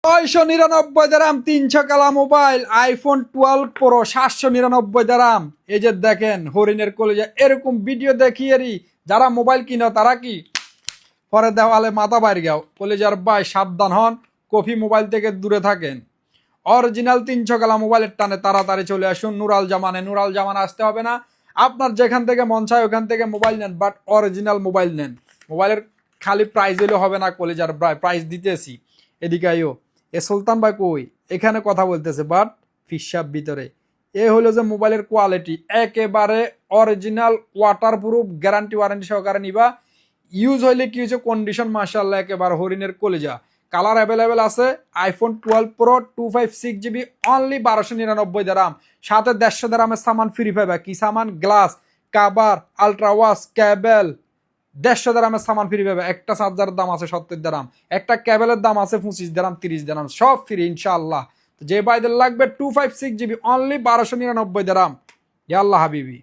999 300 কালা mobile iPhone 12 pro 799 এই যে দেখেন হরিণের কলেজে এরকম ভিডিও দেখিয়েরই যারা মোবাইল কিনো তারা কি পরে দেওয়ালে মাথা বাইর গাও কলেজার ভাই সাবধান হন কফি মোবাইল থেকে দূরে থাকেন অরিজিনাল 300 কালা মোবাইলের টানে তাড়াতাড়ি চলে আসুন নুরাল জামানে আসতে হবে না আপনার যেখান থেকে মন চায় ওখান থেকে মোবাইল নেন বাট অরিজিনাল মোবাইল নেন মোবাইলের খালি প্রাইস হলে হবে না কলেজার প্রাইস দিতেছি এদিকে আইও এ সুলতান ভাই কই এখানে কথা বলতেছে বাট ফিসাব ভিতরে এ হলো যে মোবাইলের কোয়ালিটি একেবারে অরিজিনাল ওয়াটারপ্রুফ গ্যারান্টি ওয়ারেন্টি সহকারে নিবা ইউজ হইলে কি হয়েছে কন্ডিশন মাশাআল্লাহ একেবারে হরিণের কলেজা কালার অ্যাভেলেবেল আছে আইফোন 12 প্রো 256GB অনলি 1299 সাথে 150 সামান ফ্রি পাবে কি সামান গ্লাস কাভার আলট্রা ওয়াশ কেবল 150 সামান ফ্রি পাবে একটা চার্জারের দাম আছে 70 একটা কেবলের দাম আছে 25 30 সব ফ্রি ইনশাআল্লাহ যে ভাইদের লাগবে 256GB অনলি 1299 ইয়া আল্লাহ হাবিবি